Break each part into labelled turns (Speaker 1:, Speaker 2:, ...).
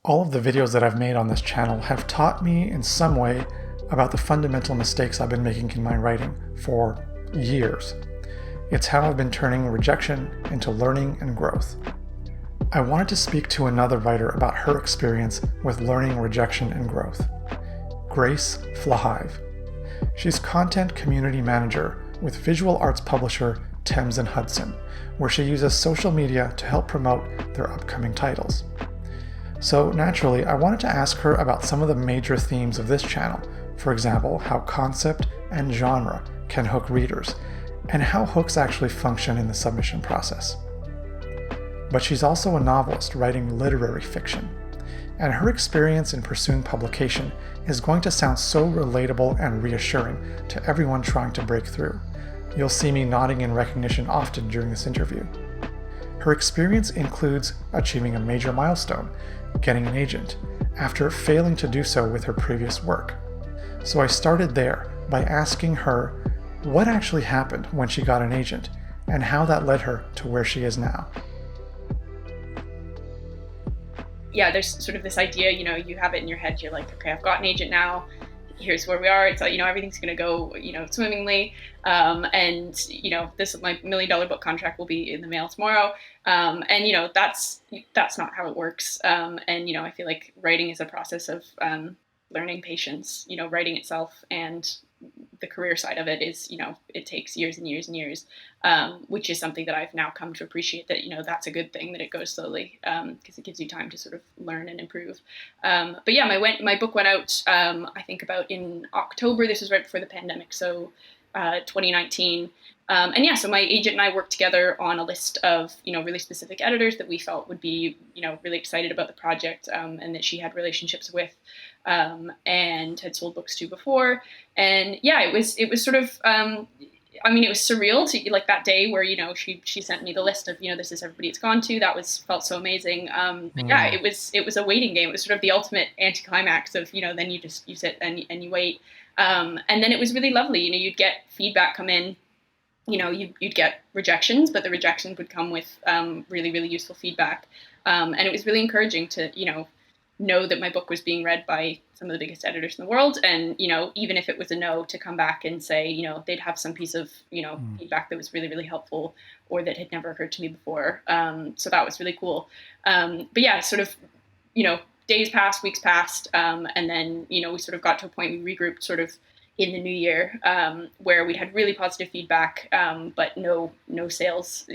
Speaker 1: All of the videos that I've made on this channel have taught me in some way about the fundamental mistakes I've been making in my writing for years. It's how I've been turning rejection into learning and growth. I wanted to speak to another writer about her experience with learning rejection and growth. Grace Flahive. She's content community manager with visual arts publisher Thames and Hudson, where she uses social media to help promote their upcoming titles. So naturally, I wanted to ask her about some of the major themes of this channel, for example, how concept and genre can hook readers, and how hooks actually function in the submission process. But she's also a novelist writing literary fiction, and her experience in pursuing publication is going to sound so relatable and reassuring to everyone trying to break through. You'll see me nodding in recognition often during this interview. Her experience includes achieving a major milestone, getting an agent, after failing to do so with her previous work. So I started there by asking her what actually happened when she got an agent and how that led her to where she is now.
Speaker 2: Yeah, there's sort of this idea, you have it in your head, you're like, okay, I've got an agent now, here's where we are, it's like, everything's going to go, swimmingly, and, this, my $1 million book contract will be in the mail tomorrow, and, that's not how it works, and, I feel like writing is a process of learning patience, writing itself, and the career side of it is, it takes years and years and years, which is something that I've now come to appreciate, that, that's a good thing, that it goes slowly, because it gives you time to sort of learn and improve. But yeah, my book went out, I think about in October. This was right before the pandemic. So 2019. And yeah, so my agent and I worked together on a list of, really specific editors that we felt would be, really excited about the project, and that she had relationships with, and had sold books to before. And yeah, it was sort of, it was surreal to, like, that day where, she sent me the list of, this is everybody it's gone to. That felt so amazing. But yeah, it was a waiting game. It was sort of the ultimate anticlimax of, then you sit and you wait. And then it was really lovely. You'd get feedback come in, you'd get rejections, but the rejections would come with really, really useful feedback. And it was really encouraging to, know that my book was being read by some of the biggest editors in the world. And, even if it was a no, to come back and say, they'd have some piece of, feedback that was really, really helpful, or that had never occurred to me before. So that was really cool. But yeah, sort of, days passed, weeks passed. And then, we sort of got to a point, we regrouped sort of in the new year, where we'd had really positive feedback, but no sales,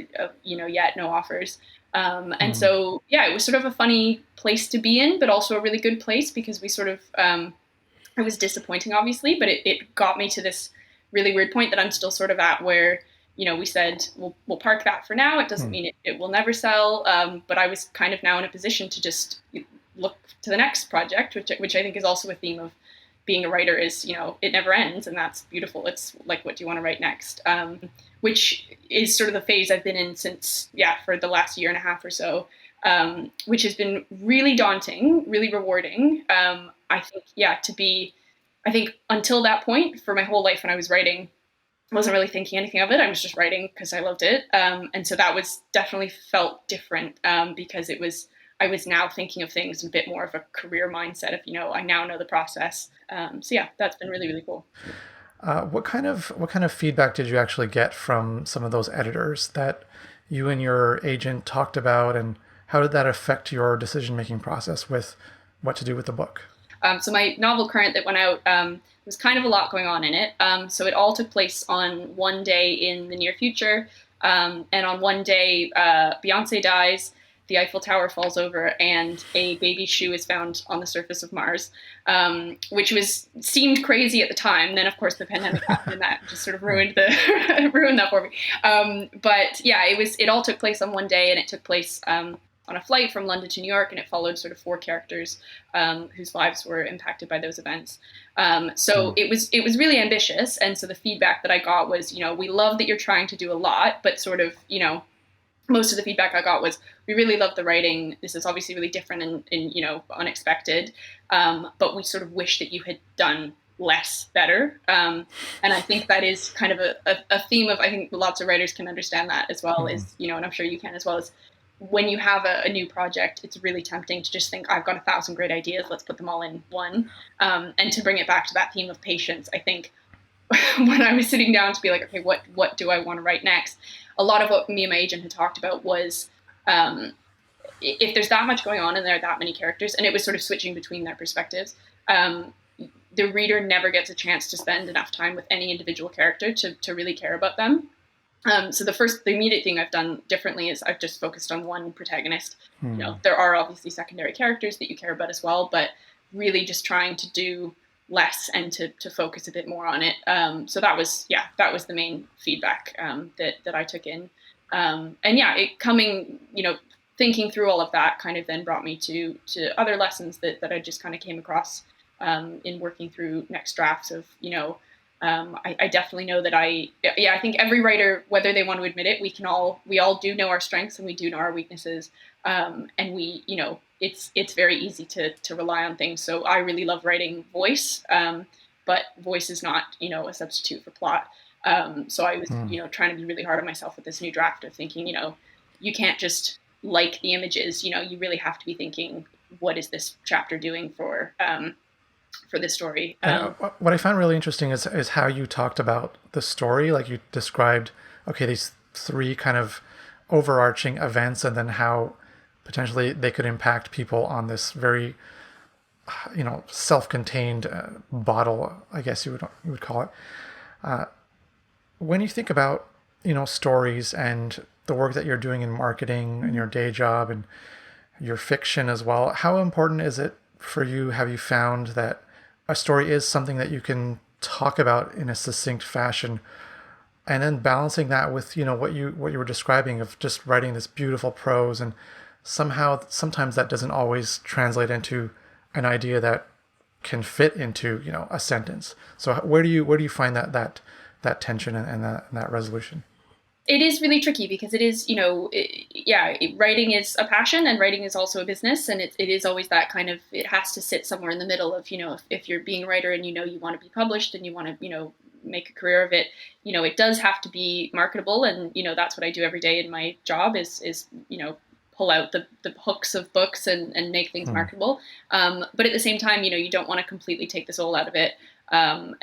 Speaker 2: yet, no offers. And so, yeah, it was sort of a funny place to be in, but also a really good place, because we sort of, it was disappointing, obviously, but it got me to this really weird point that I'm still sort of at, where, we said, we'll park that for now. It doesn't mean it will never sell. But I was kind of now in a position to just look to the next project, which I think is also a theme of being a writer, is, it never ends, and that's beautiful. It's like, what do you want to write next? Which is sort of the phase I've been in since, for the last year and a half or so, which has been really daunting, really rewarding. I think until that point, for my whole life when I was writing, I wasn't really thinking anything of it. I was just writing because I loved it. And so that was definitely felt different, because I was now thinking of things in a bit more of a career mindset of, I now know the process. So yeah, that's been really, really cool.
Speaker 1: What kind of feedback did you actually get from some of those editors that you and your agent talked about, and how did that affect your decision-making process with what to do with the book?
Speaker 2: So my novel Current that went out, was kind of a lot going on in it. So it all took place on one day in the near future. And on one day, Beyonce dies, the Eiffel Tower falls over, and a baby shoe is found on the surface of Mars, which seemed crazy at the time. Then, of course, the pandemic happened, and that just sort of ruined that for me. But yeah, it all took place on one day, and it took place on a flight from London to New York, and it followed sort of 4 characters whose lives were impacted by those events. So it was really ambitious, and so the feedback that I got was, we love that you're trying to do a lot, but sort of, most of the feedback I got was, we really love the writing. This is obviously really different and unexpected. But we sort of wish that you had done less better. And I think that is kind of a theme of, I think lots of writers can understand that as well, is, and I'm sure you can as well, as when you have a new project, it's really tempting to just think, I've got 1,000 great ideas, let's put them all in one. And to bring it back to that theme of patience, I think when I was sitting down to be like, okay, what do I want to write next? A lot of what me and my agent had talked about was, if there's that much going on and there are that many characters, and it was sort of switching between their perspectives, the reader never gets a chance to spend enough time with any individual character to really care about them. So the immediate thing I've done differently is I've just focused on one protagonist. You know, there are obviously secondary characters that you care about as well, but really just trying to do less and to focus a bit more on it. So that was the main feedback that I took in. And yeah, thinking through all of that kind of then brought me to other lessons that I just kind of came across in working through next drafts of, I definitely know that I think every writer, whether they want to admit it, we all do know our strengths and we do know our weaknesses. And it's very easy to rely on things. So I really love writing voice, but voice is not, a substitute for plot. So I was, trying to be really hard on myself with this new draft of thinking, you can't just like the images, you really have to be thinking, what is this chapter doing for the story?
Speaker 1: What I found really interesting is how you talked about the story. Like you described, okay, these three kind of overarching events, and then how potentially they could impact people on this very, self-contained bottle, I guess you would call it. When you think about, stories and the work that you're doing in marketing and your day job and your fiction as well, how important is it for you? Have you found that a story is something that you can talk about in a succinct fashion, and then balancing that with, what you were describing of just writing this beautiful prose, and sometimes that doesn't always translate into an idea that can fit into, a sentence. So where do you find that tension and that resolution?
Speaker 2: It is really tricky because it is, writing is a passion and writing is also a business. And it is always that kind of, it has to sit somewhere in the middle of, if you're being a writer and, you want to be published and you want to, make a career of it, it does have to be marketable. And, that's what I do every day in my job is pull out the hooks of books and make things marketable. But at the same time, you don't want to completely take the soul out of it. And,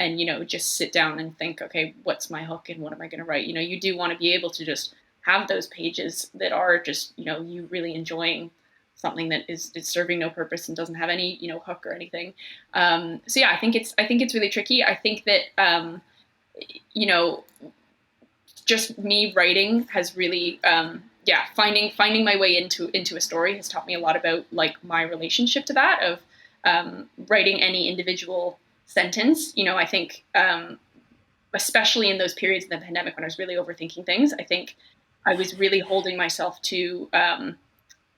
Speaker 2: just sit down and think, okay, what's my hook and what am I going to write? You do want to be able to just have those pages that are just, you really enjoying something that is serving no purpose and doesn't have any, hook or anything. So yeah, I think it's really tricky. I think that, just me writing has really, finding my way into a story has taught me a lot about like my relationship to that of, writing any individual sentence. I think, especially in those periods of the pandemic when I was really overthinking things, I think I was really holding myself to,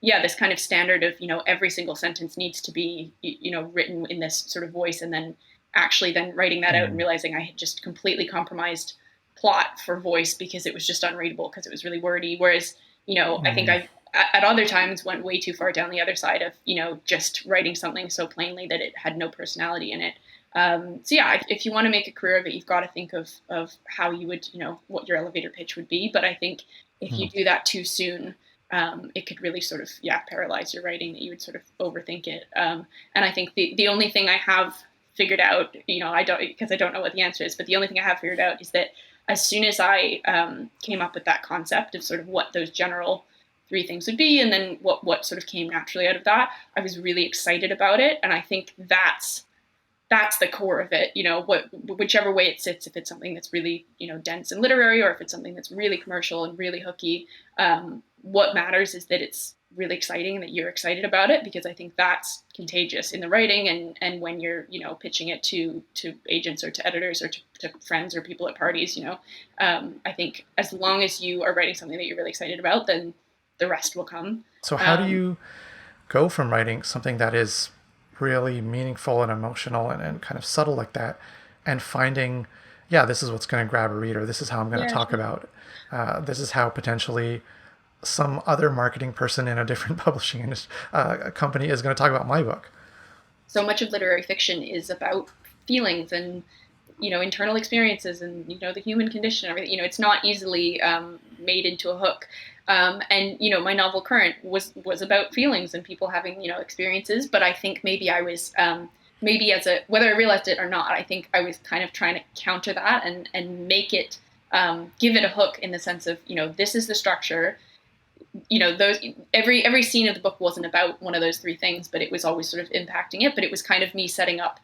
Speaker 2: this kind of standard of, every single sentence needs to be, written in this sort of voice, and then actually then writing that out and realizing I had just completely compromised plot for voice because it was just unreadable because it was really wordy. Whereas, I think I at other times went way too far down the other side of, just writing something so plainly that it had no personality in it. So yeah, if you want to make a career of it, you've got to think of how you would, what your elevator pitch would be. But I think if you do that too soon, it could really sort of, paralyze your writing, that you would sort of overthink it. And I think the only thing I have figured out, because I don't know what the answer is, but the only thing I have figured out is that as soon as I came up with that concept of sort of what those general 3 things would be, and then what sort of came naturally out of that, I was really excited about it. And I think that's the core of it, whichever way it sits, if it's something that's really, dense and literary, or if it's something that's really commercial and really hooky, what matters is that it's really exciting and that you're excited about it, because I think that's contagious in the writing and when you're, pitching it to agents or to editors or to friends or people at parties, I think as long as you are writing something that you're really excited about, then the rest will come.
Speaker 1: So how do you go from writing something that is really meaningful and emotional and kind of subtle like that, and finding, this is what's going to grab a reader. This is how I'm going to talk about it. This is how potentially some other marketing person in a different publishing company is going to talk about my book.
Speaker 2: So much of literary fiction is about feelings and internal experiences and, the human condition and everything. It's not easily made into a hook. And, my novel Current was about feelings and people having, experiences. But I think maybe I was, maybe whether I realized it or not, I think I was kind of trying to counter that and make it, give it a hook in the sense of, this is the structure. Those every scene of the book wasn't about one of those three things, but it was always sort of impacting it. But it was kind of me setting up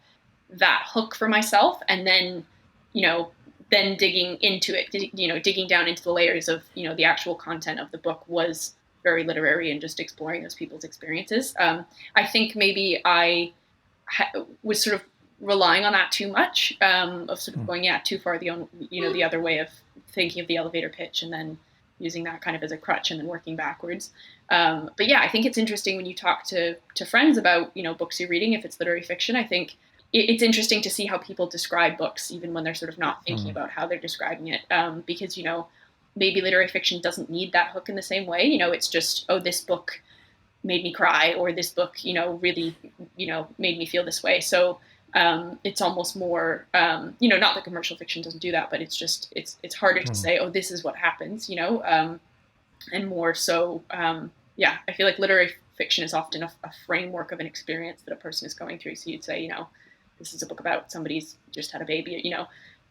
Speaker 2: that hook for myself, and then, then digging into it, digging down into the layers of, the actual content of the book was very literary and just exploring those people's experiences. I think maybe I was sort of relying on that too much, of sort of going, too far the other way of thinking of the elevator pitch and then using that kind of as a crutch and then working backwards. But yeah, I think it's interesting when you talk to friends about, books you're reading, if it's literary fiction. I think it's interesting to see how people describe books, even when they're sort of not thinking about how they're describing it. Because, maybe literary fiction doesn't need that hook in the same way. It's just, oh, this book made me cry, or this book, really, made me feel this way. So it's almost more, not that commercial fiction doesn't do that, but it's just, it's harder to say, oh, this is what happens, and more so, I feel like literary fiction is often a framework of an experience that a person is going through. So you'd say, this is a book about somebody's just had a baby,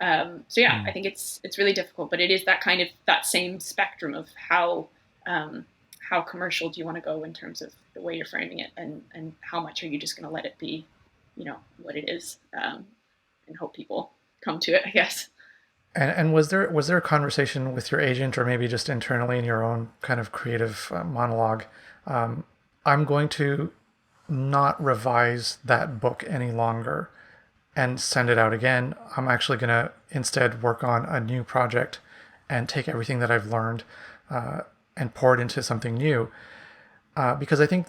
Speaker 2: I think it's really difficult, but it is that same spectrum of how commercial do you want to go in terms of the way you're framing it, and how much are you just going to let it be, what it is, and hope people come to it, I guess.
Speaker 1: And was there a conversation with your agent, or maybe just internally in your own kind of creative monologue? I'm going to not revise that book any longer and send it out again. I'm actually going to instead work on a new project and take everything that I've learned and pour it into something new. Because I think,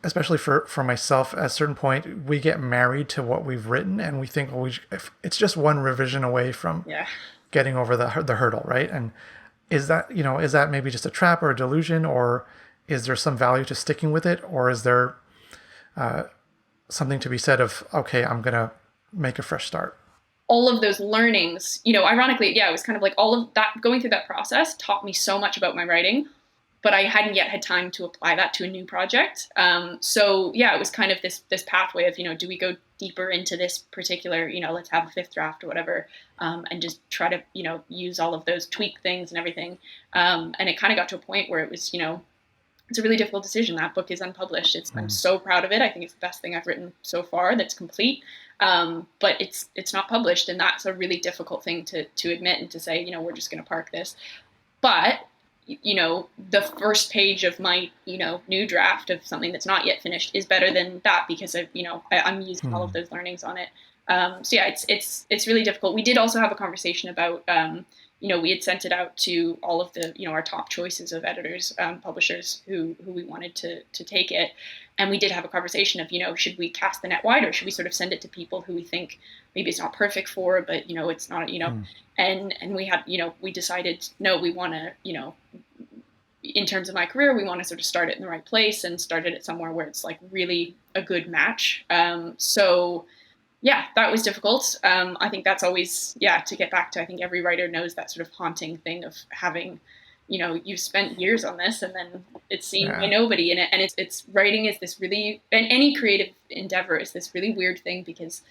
Speaker 1: especially for myself, at a certain point, we get married to what we've written, and we think, well, if it's just one revision away from getting over the hurdle, right? And is that maybe just a trap or a delusion, or is there some value to sticking with it, or is there something to be said of, okay, I'm gonna make a fresh start?
Speaker 2: All of those learnings, ironically, it was kind of like all of that, going through that process taught me so much about my writing, but I hadn't yet had time to apply that to a new project. So it was kind of this pathway of, do we go deeper into this particular, let's have a fifth draft or whatever, and just try to, use all of those tweak things and everything. And it kind of got to a point where it was, it's a really difficult decision. That book is unpublished. I'm so proud of it. I think it's the best thing I've written so far that's complete. But it's not published, and that's a really difficult thing to admit and to say, we're just going to park this. But the first page of my, new draft of something that's not yet finished is better than that, because I'm using all of those learnings on it. It's really difficult. We did also have a conversation about, we had sent it out to all of the, our top choices of editors, publishers who we wanted to take it. And we did have a conversation of, should we cast the net wide, or should we sort of send it to people who we think maybe it's not perfect for, but, it's not, and we had, we decided, no, we want to, in terms of my career, we want to sort of start it in the right place and start it at somewhere where it's like really a good match. So that was difficult. I think that's always, to get back to, I think every writer knows that sort of haunting thing of having, you've spent years on this and then it's seen by nobody. And it's writing is this really, and any creative endeavor is this really weird thing, because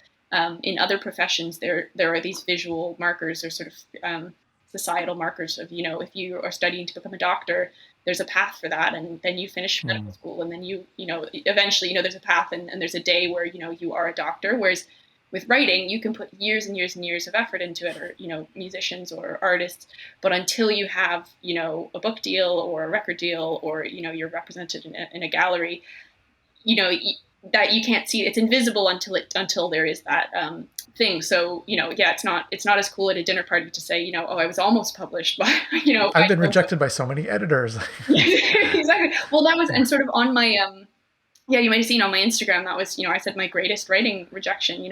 Speaker 2: in other professions, there are these visual markers, or sort of societal markers of, if you are studying to become a doctor, there's a path for that. And then you finish medical school, and then you eventually, there's a path, and there's a day where, you are a doctor. Whereas with writing, you can put years and years and years of effort into it, or, musicians or artists. But until you have, a book deal or a record deal, or, you're represented in a gallery, that you can't see, it's invisible until there is that thing. So, it's not as cool at a dinner party to say, oh, I was almost published, but,
Speaker 1: I've been rejected by so many editors.
Speaker 2: Exactly. Well, that was, and sort of on my, you might have seen on my Instagram, that was, I said my greatest writing rejection,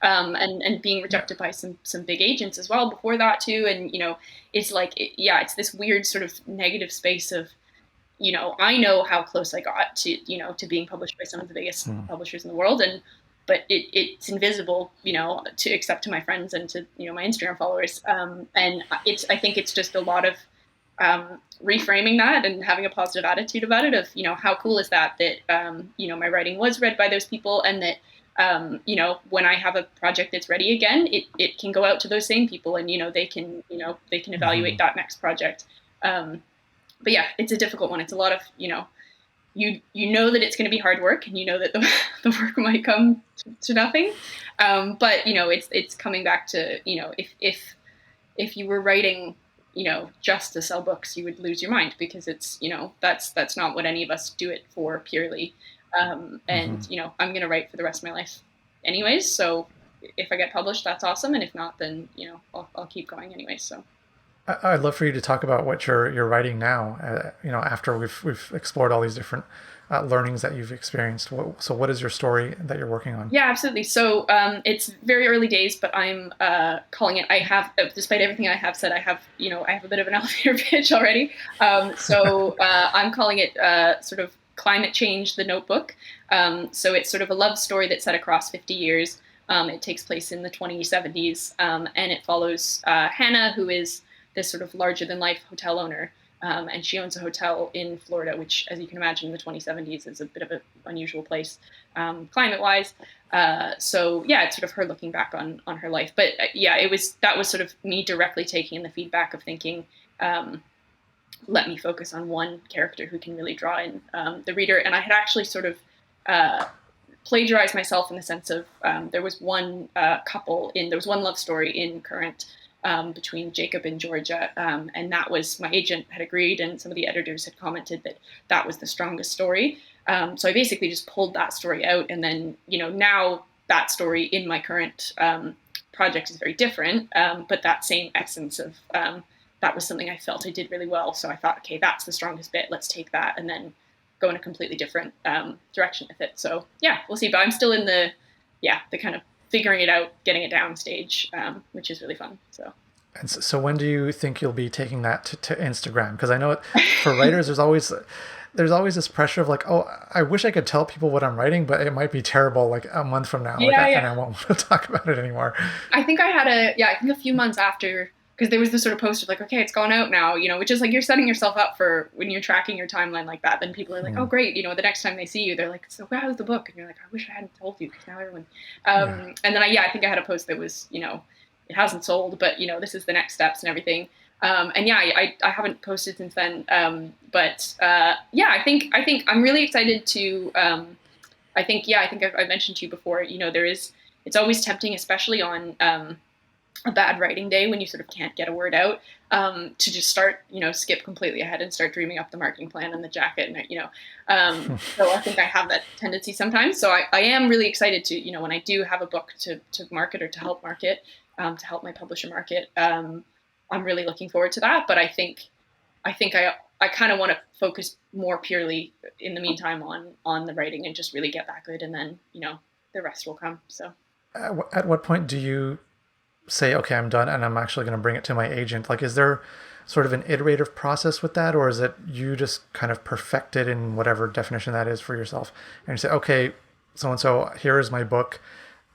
Speaker 2: and being rejected by some big agents as well before that too. And, it's like, it's this weird sort of negative space of, I know how close I got to, to being published by some of the biggest publishers in the world. And but it's invisible, to except to my friends and to, my Instagram followers. And I think it's just a lot of reframing that and having a positive attitude about it of, how cool is that, my writing was read by those people, and that, when I have a project that's ready again, it can go out to those same people, and, they can evaluate that next project. But yeah, it's a difficult one. It's a lot of, you know that it's going to be hard work, and you know that the work might come to nothing. But it's coming back to, if you were writing, just to sell books, you would lose your mind, because it's, that's not what any of us do it for purely. And I'm going to write for the rest of my life anyways. So if I get published, that's awesome. And if not, then, I'll keep going anyways. So.
Speaker 1: I'd love for you to talk about what you're writing now. After we've explored all these different learnings that you've experienced. So, what is your story that you're working on?
Speaker 2: Yeah, absolutely. So, it's very early days, but I'm calling it. I have, despite everything I have said, I have a bit of an elevator pitch already. So, I'm calling it sort of Climate Change: The Notebook. So, it's sort of a love story that's set across 50 years. It takes place in the 2070s, and it follows Hannah, who is this sort of larger-than-life hotel owner, and she owns a hotel in Florida, which, as you can imagine, in the 2070s is a bit of an unusual place, climate-wise. So yeah, it's sort of her looking back on her life. But yeah, that was sort of me directly taking in the feedback of thinking, let me focus on one character who can really draw in the reader. And I had actually sort of plagiarized myself in the sense of there was one love story in Current, between Jacob and Georgia, and that was, my agent had agreed, and some of the editors had commented that was the strongest story. So I basically just pulled that story out, and then now that story in my current project is very different, but that same essence of that was something I felt I did really well. So I thought, okay, that's the strongest bit. Let's take that and then go in a completely different direction with it. So yeah, we'll see. But I'm still in the kind of figuring it out, getting it down stage, which is really fun. So.
Speaker 1: And so when do you think you'll be taking that to Instagram? Because I know for writers, there's always this pressure of like, oh, I wish I could tell people what I'm writing, but it might be terrible like a month from now, and I won't want to talk about it anymore.
Speaker 2: I think I had a few months after, because there was this sort of post of like, okay, it's gone out now, which is like, you're setting yourself up for when you're tracking your timeline like that, then people are like, oh great, the next time they see you, they're like, so how's the book? And you're like, I wish I hadn't told you, because now everyone, and then I think I had a post that was, it hasn't sold, but this is the next steps and everything. And yeah, I haven't posted since then. But I think I'm really excited to, I think I've mentioned to you before, it's always tempting, especially on, a bad writing day when you sort of can't get a word out, to just start, skip completely ahead and start dreaming up the marketing plan and the jacket, and, so I think I have that tendency sometimes. So I am really excited to, when I do have a book to market or to help market, to help my publisher market, I'm really looking forward to that. But I think I kind of want to focus more purely in the meantime on the writing and just really get that good, and then the rest will come. So
Speaker 1: at what point do you say, okay, I'm done and I'm actually going to bring it to my agent? Like, is there sort of an iterative process with that, or is it you just kind of perfect it in whatever definition that is for yourself, and you say, okay, so and so, here is my book,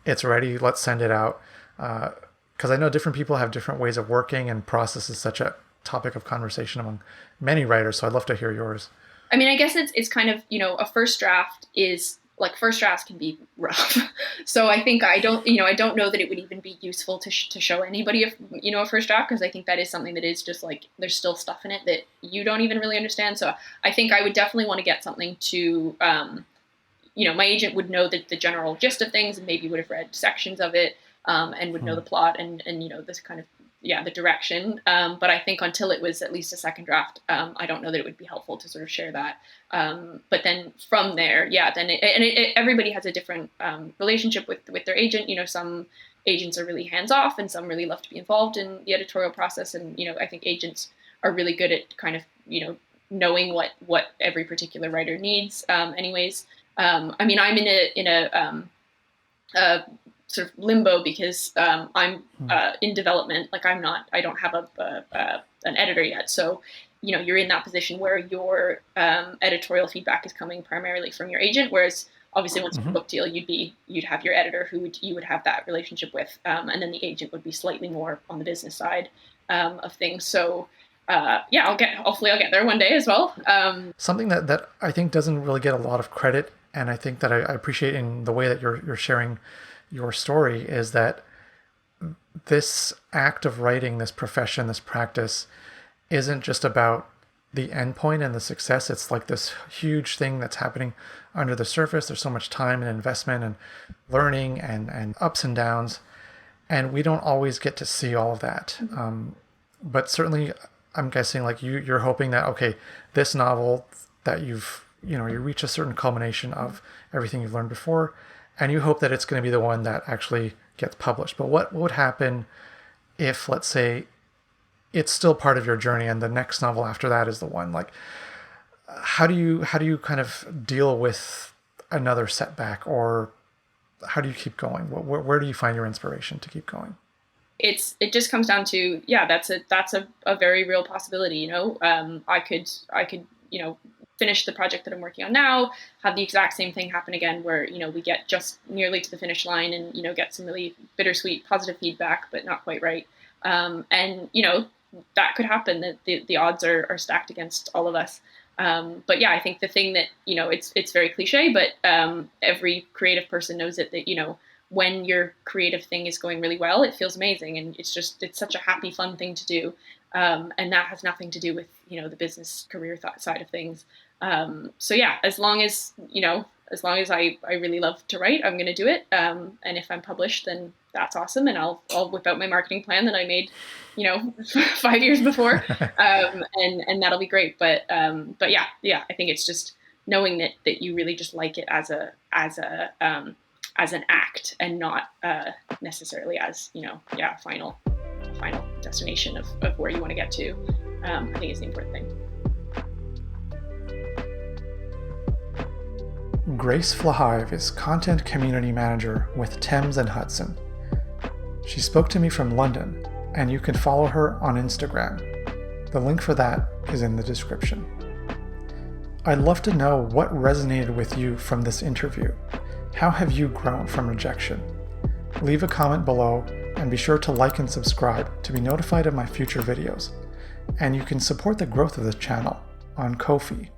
Speaker 1: it's ready, let's send it out? Because I know different people have different ways of working, and process is such a topic of conversation among many writers. So I'd love to hear yours.
Speaker 2: I mean, I guess it's kind of, a first draft is like, first drafts can be rough. So I think I don't know that it would even be useful to show anybody a first draft, because I think that is something that is just like, there's still stuff in it that you don't even really understand. So I think I would definitely want to get something to, my agent would know the general gist of things and maybe would have read sections of it, and would know the plot and this kind of, the direction. But I think until it was at least a second draft, I don't know that it would be helpful to sort of share that. But then from there, then everybody has a different relationship with their agent. Some agents are really hands off, and some really love to be involved in the editorial process. And I think agents are really good at kind of knowing what every particular writer needs. Anyways, I mean, I'm in a sort of limbo, because I'm in development. Like, I don't have an editor yet. So you're in that position where your editorial feedback is coming primarily from your agent, whereas obviously once you have a book deal, you'd have your editor who you would have that relationship with, and then the agent would be slightly more on the business side of things. So hopefully I'll get there one day as well.
Speaker 1: Something that I think doesn't really get a lot of credit, and I think that I appreciate in the way that you're sharing your story, is that this act of writing, this profession, this practice, isn't just about the end point and the success. It's like this huge thing that's happening under the surface. There's so much time and investment and learning and ups and downs, and we don't always get to see all of that. But certainly, I'm guessing like you're hoping that, okay, this novel that you reach a certain culmination of everything you've learned before, and you hope that it's going to be the one that actually gets published. But what would happen if, let's say, it's still part of your journey and the next novel after that is the one? Like, how do you kind of deal with another setback, or how do you keep going? Where do you find your inspiration to keep going?
Speaker 2: It just comes down to, that's a very real possibility. I could finish the project that I'm working on now, have the exact same thing happen again, where we get just nearly to the finish line and get some really bittersweet positive feedback, but not quite right. And that could happen. That the odds are stacked against all of us. But I think the thing that it's very cliche, but every creative person knows it, that when your creative thing is going really well, it feels amazing, and it's such a happy, fun thing to do, and that has nothing to do with the business career side of things. As long as I really love to write, I'm going to do it. And if I'm published, then that's awesome. And I'll whip out my marketing plan that I made, 5 years before. And that'll be great. But I think it's just knowing that you really just like it as an act, and not necessarily as, final destination of where you want to get to. I think is the important thing.
Speaker 1: Grace Flahive is Content Community Manager with Thames and Hudson. She spoke to me from London, and you can follow her on Instagram. The link for that is in the description. I'd love to know what resonated with you from this interview. How have you grown from rejection? Leave a comment below, and be sure to like and subscribe to be notified of my future videos. And you can support the growth of this channel on Ko-fi.